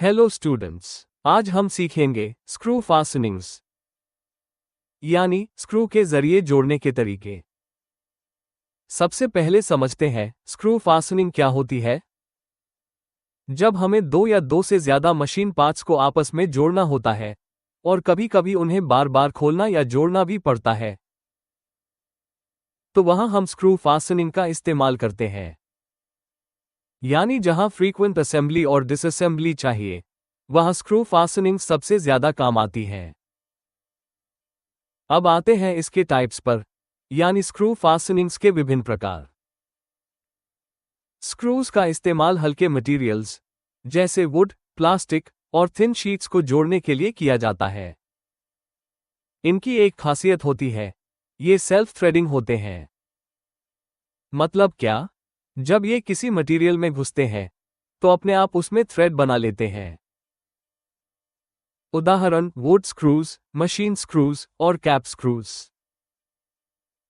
Hello students, आज हम सीखेंगे स्क्रू फास्टनिंग्स यानी स्क्रू के जरिए जोड़ने के तरीके। सबसे पहले समझते हैं स्क्रू फास्टनिंग क्या होती है। जब हमें दो या दो से ज्यादा मशीन पार्ट्स को आपस में जोड़ना होता है और कभी कभी उन्हें बार बार खोलना या जोड़ना भी पड़ता है, तो वहां हम स्क्रू फास्टनिंग का इस्तेमाल करते हैं। यानी जहां फ्रीक्वेंट असेंबली और डिसअसेंबली चाहिए, वहां स्क्रू फास्टनिंग सबसे ज्यादा काम आती है। अब आते हैं इसके टाइप्स पर, यानी स्क्रू फास्टनिंग्स के विभिन्न प्रकार। स्क्रूज का इस्तेमाल हल्के मटेरियल्स जैसे वुड, प्लास्टिक और थिन शीट्स को जोड़ने के लिए किया जाता है। इनकी एक खासियत होती है, ये सेल्फ थ्रेडिंग होते हैं। मतलब क्या? जब ये किसी मटेरियल में घुसते हैं तो अपने आप उसमें थ्रेड बना लेते हैं। उदाहरण वुड स्क्रूज, मशीन स्क्रूज और cap screws.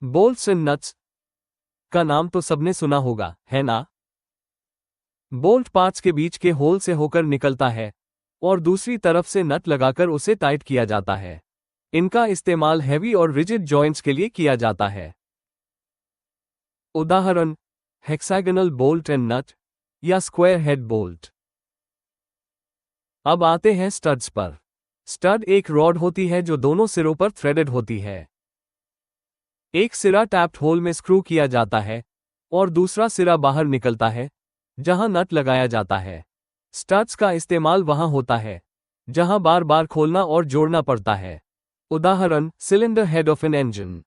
Bolts and nuts का नाम तो सबने सुना होगा, है ना? बोल्ट पार्ट्स के बीच के होल से होकर निकलता है और दूसरी तरफ से नट लगाकर उसे टाइट किया जाता है। इनका इस्तेमाल हैवी और रिजिड जॉइंट्स के लिए किया जाता है। उदाहरण हेक्सागोनल बोल्ट एंड नट या स्क्वायर हेड बोल्ट। अब आते हैं स्टड्स पर। स्टड एक रॉड होती है जो दोनों सिरों पर थ्रेडेड होती है। एक सिरा टैप्ड होल में स्क्रू किया जाता है और दूसरा सिरा बाहर निकलता है जहां नट लगाया जाता है। स्टड्स का इस्तेमाल वहां होता है जहां बार बार खोलना और जोड़ना पड़ता है। उदाहरण cylinder head of an engine.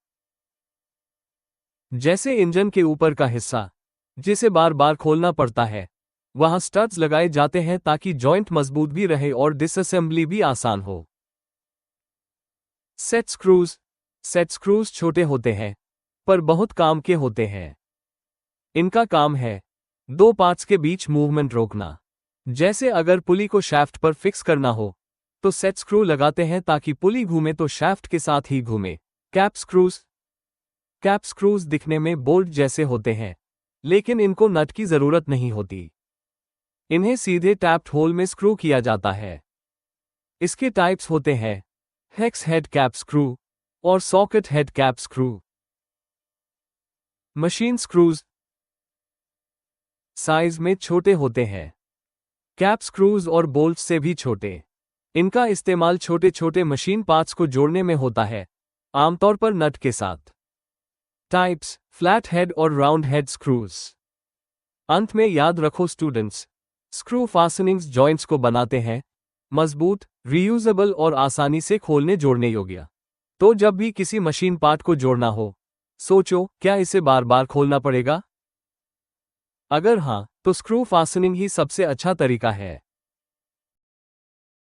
जैसे इंजन के ऊपर का हिस्सा जिसे बार बार खोलना पड़ता है, वहां स्टड्स लगाए जाते हैं ताकि जॉइंट मजबूत भी रहे और डिसअसेंबली भी आसान हो। Set screws. सेट स्क्रूज छोटे होते हैं पर बहुत काम के होते हैं। इनका काम है दो पार्ट्स के बीच मूवमेंट रोकना। जैसे अगर पुली को शाफ्ट पर फिक्स करना हो तो सेट स्क्रू लगाते हैं ताकि पुली घूमे तो शाफ्ट के साथ ही घूमे। Cap screws. कैप स्क्रूज दिखने में बोल्ट जैसे होते हैं, लेकिन इनको नट की जरूरत नहीं होती। इन्हें सीधे टैप्ड होल में स्क्रू किया जाता है। इसके टाइप्स होते हैं हेक्स हेड कैप स्क्रू और socket head cap screw. Machine screws size में छोटे होते हैं, कैप स्क्रूज और बोल्ट से भी छोटे। इनका इस्तेमाल छोटे छोटे मशीन पार्ट्स को जोड़ने में होता है, आमतौर पर नट के साथ। टाइप्स फ्लैट हेड और राउंड हेड स्क्रूज। अंत में याद रखो स्टूडेंट्स, स्क्रू फास्टनिंग्स जॉइंट्स को बनाते हैं मजबूत, रीयूजेबल और आसानी से खोलने जोड़ने योग्य। तो जब भी किसी मशीन पार्ट को जोड़ना हो, सोचो क्या इसे बार बार खोलना पड़ेगा? अगर हां, तो स्क्रू फास्टनिंग ही सबसे अच्छा तरीका है।